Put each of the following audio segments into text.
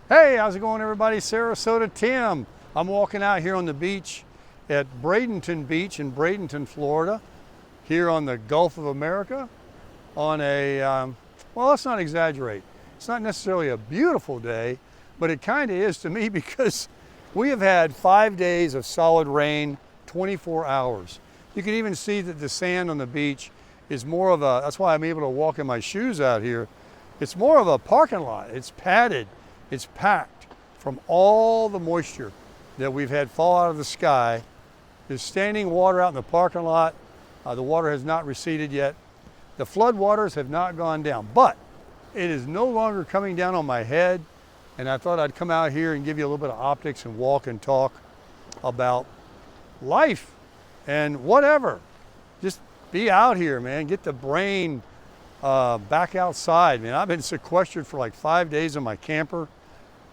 Hey, how's it going, everybody? Sarasota Tim. I'm walking out here on the beach at Bradenton Beach in Bradenton, Florida, here on the Gulf of America on a, well, let's not exaggerate. It's not necessarily a beautiful day, but it kind of is to me because we have had 5 days of solid rain, 24 hours. You can even see that the sand on the beach is more of a, that's why I'm able to walk in my shoes out here. It's more of a parking lot. It's padded. It's packed from all the moisture that we've had fall out of the sky. There's standing water out in the parking lot. The water has not receded yet. The flood waters have not gone down, but it is no longer coming down on my head. And I thought I'd come out here and give you a little bit of optics and walk and talk about life and whatever. Just be out here, man. Get the brain back outside, man. I've been sequestered for like 5 days in my camper,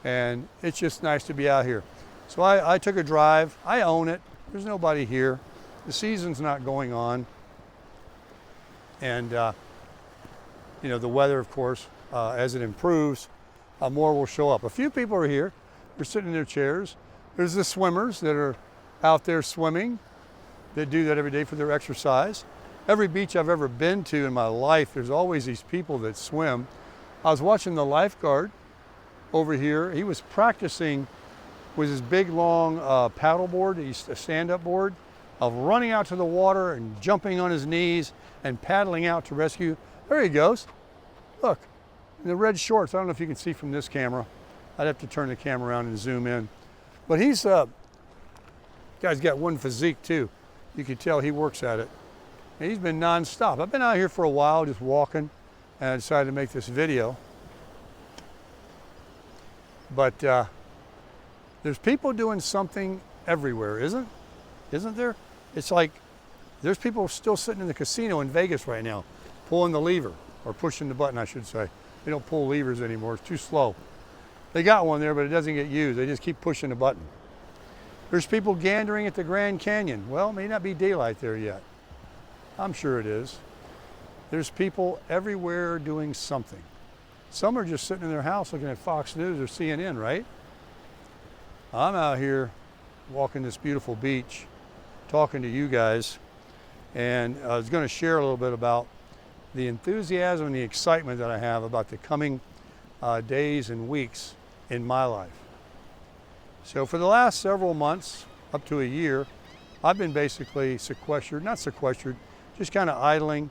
and it's just nice to be out here. So I took a drive. I own it. There's nobody here. The season's not going on. And, you know, the weather, of course, as it improves, more will show up. A few people are here. They're sitting in their chairs. There's the swimmers that are out there swimming, that do that every day for their exercise. Every beach I've ever been to in my life, there's always these people that swim. I was watching the lifeguard over here. He was practicing with his big long paddle board, a stand-up board, of running out to the water and jumping on his knees and paddling out to rescue. There he goes. Look, in the red shorts. I don't know if you can see from this camera. I'd have to turn the camera around and zoom in. But he's, guy's got one physique too. You can tell he works at it. And he's been nonstop. I've been out here for a while just walking, and I decided to make this video. But there's people doing something everywhere, isn't there? It's like there's people still sitting in the casino in Vegas right now, pulling the lever, or pushing the button, I should say. They don't pull levers anymore, it's too slow. They got one there, but it doesn't get used. They just keep pushing the button. There's people gandering at the Grand Canyon. Well, it may not be daylight there yet. I'm sure it is. There's people everywhere doing something. Some are just sitting in their house looking at Fox News or CNN, right? I'm out here walking this beautiful beach, talking to you guys, and I was going to share a little bit about the enthusiasm and the excitement that I have about the coming days and weeks in my life. So for the last several months, up to a year, I've been basically not sequestered, just kind of idling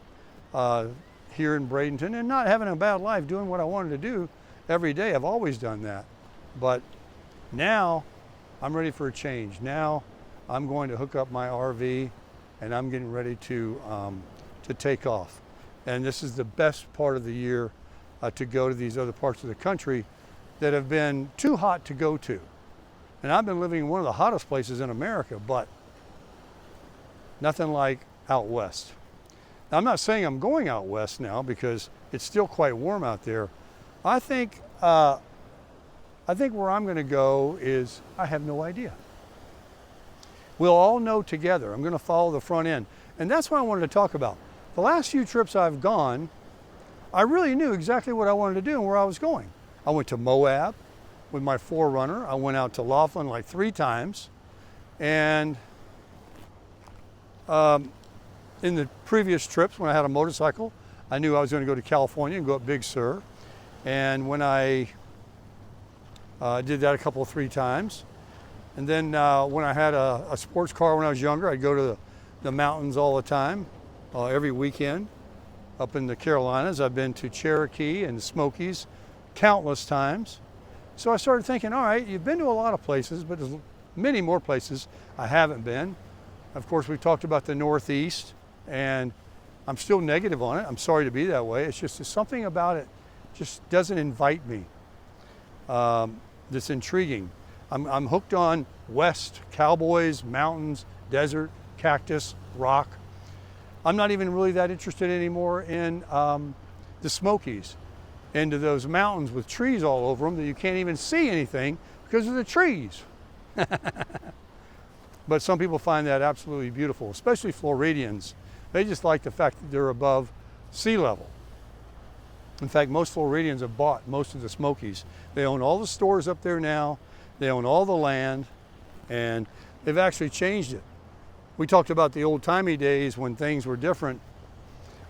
here in Bradenton and not having a bad life, doing what I wanted to do every day. I've always done that. But now I'm ready for a change. Now I'm going to hook up my RV and I'm getting ready to take off. And this is the best part of the year to go to these other parts of the country that have been too hot to go to. And I've been living in one of the hottest places in America, but nothing like out west. Now, I'm not saying I'm going out west now because it's still quite warm out there. I think where I'm going to go is, I have no idea. We'll all know together. I'm going to follow the front end. And that's what I wanted to talk about. The last few trips I've gone, I really knew exactly what I wanted to do and where I was going. I went to Moab with my 4Runner. I went out to Laughlin like 3 times. And in the previous trips, when I had a motorcycle, I knew I was going to go to California and go up Big Sur. And when I did that a 3 times. And then when I had a sports car when I was younger, I'd go to the mountains all the time, every weekend. Up in the Carolinas, I've been to Cherokee and the Smokies countless times. So I started thinking, all right, you've been to a lot of places, but there's many more places I haven't been. Of course, we've talked about the Northeast, and I'm still negative on it. I'm sorry to be that way. It's just something about it just doesn't invite me. That's intriguing. I'm hooked on West, cowboys, mountains, desert, cactus, rock. I'm not even really that interested anymore in the Smokies, into those mountains with trees all over them that you can't even see anything because of the trees. But some people find that absolutely beautiful, especially Floridians. They just like the fact that they're above sea level. In fact, most Floridians have bought most of the Smokies. They own all the stores up there now. They own all the land, and they've actually changed it. We talked about the old-timey days when things were different.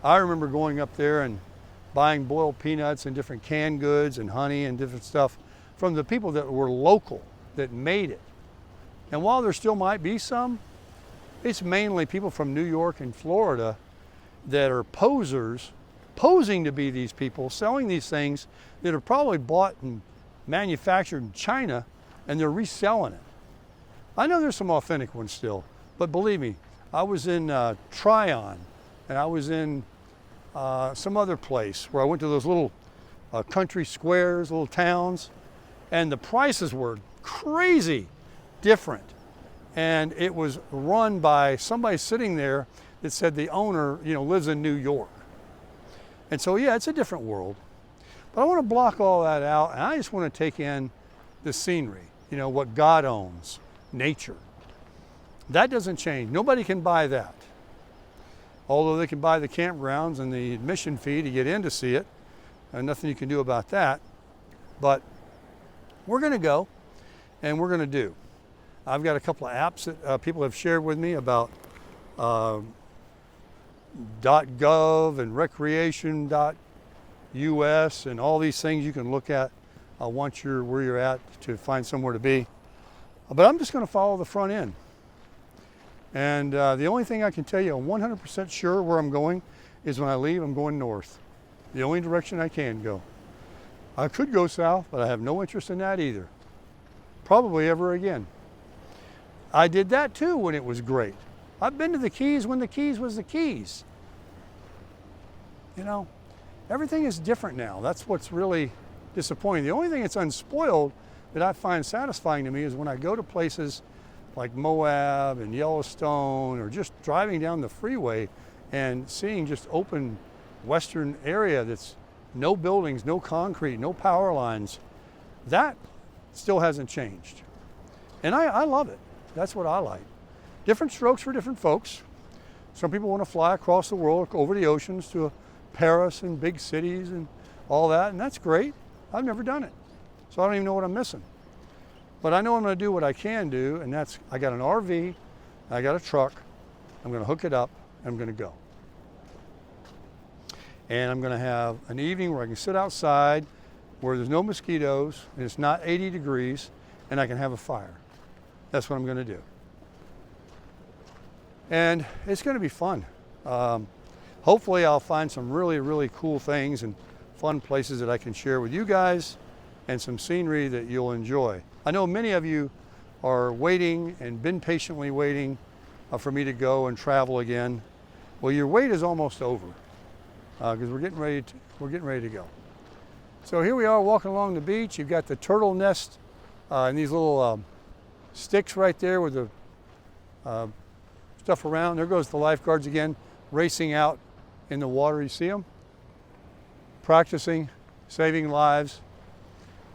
I remember going up there and buying boiled peanuts and different canned goods and honey and different stuff from the people that were local, that made it. And while there still might be some, it's mainly people from New York and Florida that are posers, posing to be these people, selling these things that are probably bought and manufactured in China, and they're reselling it. I know there's some authentic ones still, but believe me, I was in Tryon, and I was in some other place where I went to those little country squares, little towns, and the prices were crazy different. And it was run by somebody sitting there that said the owner, lives in New York. And so, yeah, it's a different world. But I want to block all that out, and I just want to take in the scenery, what God owns, nature. That doesn't change. Nobody can buy that. Although they can buy the campgrounds and the admission fee to get in to see it, and nothing you can do about that. But we're going to go, and we're going to do. I've got a couple of apps that people have shared with me about .gov and recreation.us and all these things you can look at once you're where you're at to find somewhere to be. But I'm just going to follow the front end. And the only thing I can tell you, I'm 100% sure where I'm going is when I leave, I'm going north. The only direction I can go. I could go south, but I have no interest in that either. Probably ever again. I did that too when it was great. I've been to the Keys when the Keys was the Keys. Everything is different now. That's what's really disappointing. The only thing that's unspoiled that I find satisfying to me is when I go to places like Moab and Yellowstone, or just driving down the freeway and seeing just open western area that's no buildings, no concrete, no power lines. That still hasn't changed. And I love it. That's what I like. Different strokes for different folks. Some people want to fly across the world, over the oceans to Paris and big cities and all that, and that's great. I've never done it, so I don't even know what I'm missing. But I know I'm going to do what I can do, and that's, I got an RV, I got a truck, I'm going to hook it up, and I'm going to go. And I'm going to have an evening where I can sit outside, where there's no mosquitoes, and it's not 80 degrees, and I can have a fire. That's what I'm going to do. And it's going to be fun. Hopefully I'll find some really, really cool things and fun places that I can share with you guys, and some scenery that you'll enjoy. I know many of you are waiting and been patiently waiting for me to go and travel again. Well, your wait is almost over because we're getting ready to go. So here we are walking along the beach. You've got the turtle nest and these little sticks right there with the stuff around. There goes the lifeguards again, racing out in the water. You see them? Practicing, saving lives.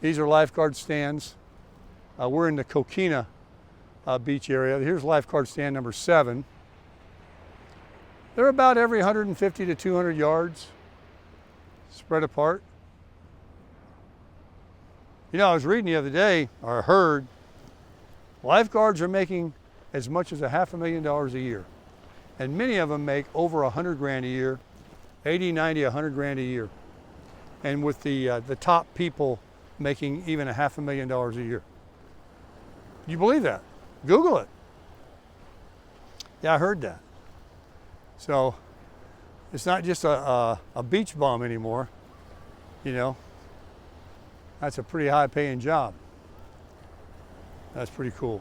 These are lifeguard stands. We're in the Coquina beach area. Here's lifeguard stand number 7. They're about every 150 to 200 yards spread apart. I was reading the other day, or heard, lifeguards are making as much as $500,000 a year. And many of them make over 100 grand a year, 80, 90, 100 grand a year. And with the top people making even $500,000 a year. Do you believe that? Google it. Yeah, I heard that. So it's not just a beach bum anymore, That's a pretty high paying job. That's pretty cool.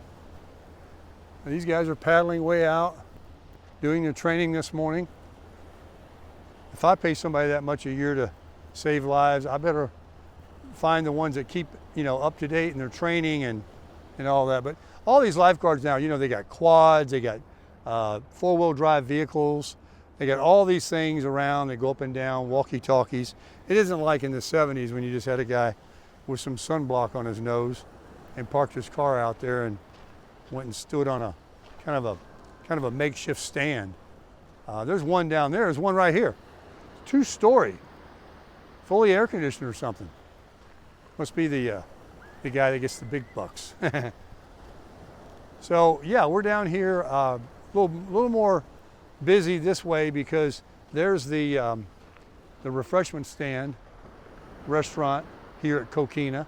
And these guys are paddling way out, doing the training this morning. If I pay somebody that much a year to save lives, I better find the ones that keep, up to date in their training and all that. But all these lifeguards now, they got quads, they got 4-wheel drive vehicles, they got all these things around. They go up and down, walkie-talkies. It isn't like in the 70s when you just had a guy with some sunblock on his nose and parked his car out there and went and stood on a kind of a makeshift stand. There's one down there. There's one right here. 2-story. fully air conditioned or something. Must be the guy that gets the big bucks. So yeah, we're down here a little more busy this way because there's the refreshment stand restaurant here at Coquina,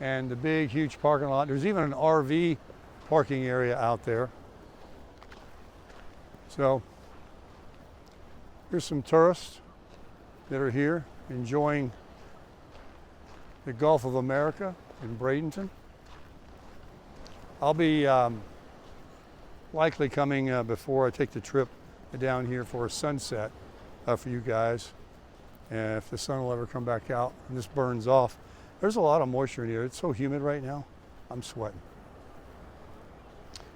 and the big huge parking lot. There's even an RV parking area out there. So here's some tourists that are here enjoying the Gulf of America in Bradenton. I'll be likely coming before I take the trip down here for a sunset for you guys. And if the sun will ever come back out and this burns off. There's a lot of moisture in here. It's so humid right now. I'm sweating.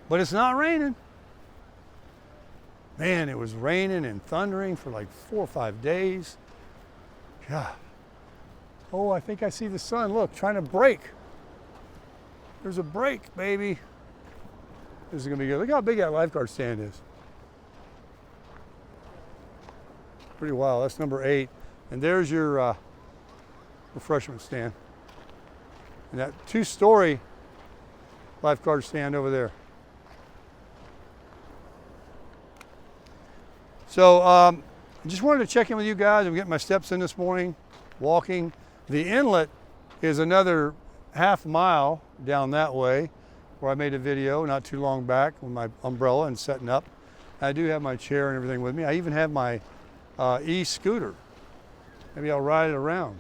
But it's not raining. Man, it was raining and thundering for like 4 or 5 days. God. Oh, I think I see the sun. Look, trying to break. There's a break, baby. This is gonna be good. Look how big that lifeguard stand is. Pretty wild. That's number 8. And there's your refreshment stand. And that 2-story lifeguard stand over there. So I just wanted to check in with you guys. I'm getting my steps in this morning, walking. The inlet is another half mile down that way, where I made a video not too long back with my umbrella and setting up. I do have my chair and everything with me. I even have my e-scooter. Maybe I'll ride it around.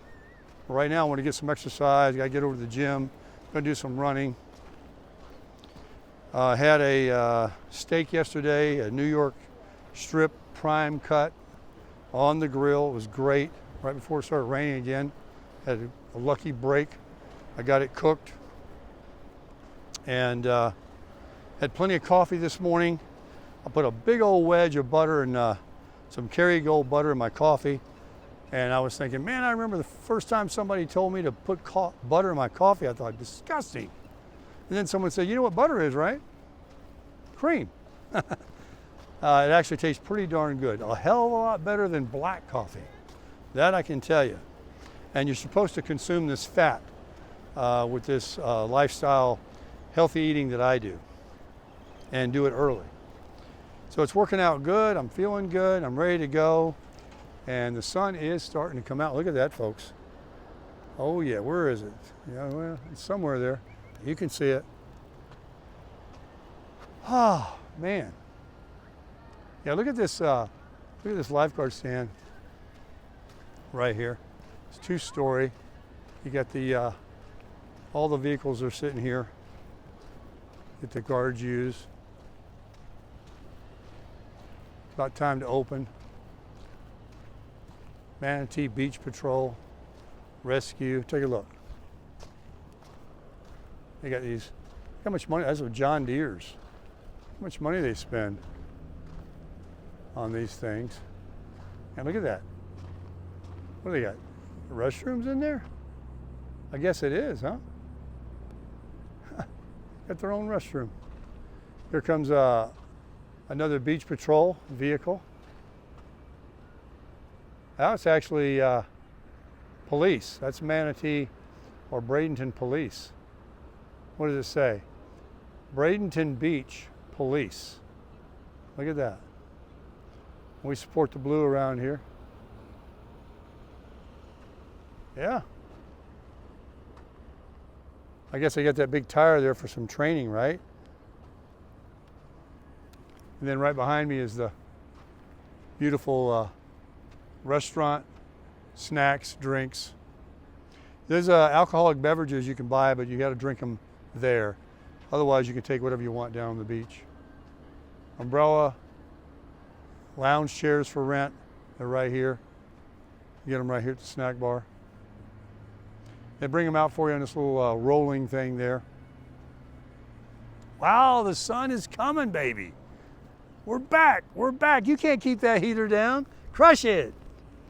Right now I want to get some exercise. I got to get over to the gym. Going to do some running. Had a steak yesterday, a New York strip prime cut on the grill. It was great. Right before it started raining again. Had a lucky break. I got it cooked. And had plenty of coffee this morning. I put a big old wedge of butter and some Kerrygold butter in my coffee. And I was thinking, man, I remember the first time somebody told me to put butter in my coffee. I thought, disgusting. And then someone said, you know what butter is, right? Cream. It actually tastes pretty darn good. A hell of a lot better than black coffee. That I can tell you. And you're supposed to consume this fat with this lifestyle healthy eating that I do, and do it early. So it's working out good. I'm feeling good. I'm ready to go. And the sun is starting to come out. Look at that, folks. Oh yeah, where is it? Yeah, well, it's somewhere there. You can see it. Oh, man. Yeah, look at this lifeguard stand right here. It's 2-story. You got the all the vehicles are sitting here that the guards use. About time to open. Manatee Beach Patrol, Rescue. Take a look. They got these. How much money? That's with John Deere's. How much money they spend on these things. And look at that. What do they got? Restrooms in there? I guess it is, huh? Got their own restroom. Here comes another Beach Patrol vehicle. That's actually police. That's Manatee or Bradenton Police. What does it say? Bradenton Beach Police. Look at that. We support the blue around here. Yeah. I guess I got that big tire there for some training, right? And then right behind me is the beautiful restaurant, snacks, drinks. There's alcoholic beverages you can buy, but you got to drink them there. Otherwise, you can take whatever you want down on the beach. Umbrella, lounge chairs for rent. They're right here. You get them right here at the snack bar. They bring them out for you on this little rolling thing there. Wow, the sun is coming, baby. We're back. We're back. You can't keep that heater down. Crush it.